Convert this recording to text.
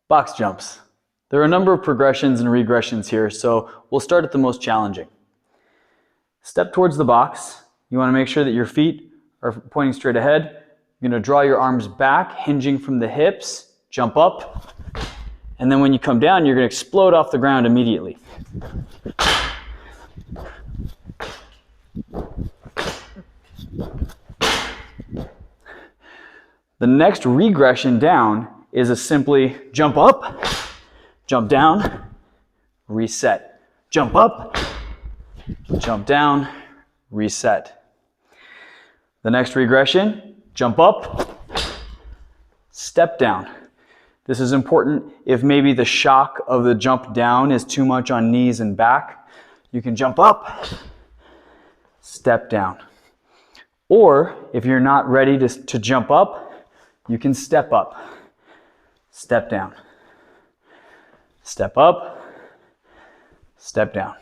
Box jumps. There are a number of progressions and regressions here, so we'll start at the most challenging. Step towards the box. You want to make sure that your feet are pointing straight ahead. You're going to draw your arms back, hinging from the hips, jump up, and then when you come down, you're going to explode off the ground immediately. The next regression down is a simply jump up, jump down, reset. Jump up, jump down, reset. The next regression, jump up, step down. This is important if maybe the shock of the jump down is too much on knees and back. You can jump up, step down. Or if you're not ready to jump up, you can step up, step down, step up, step down.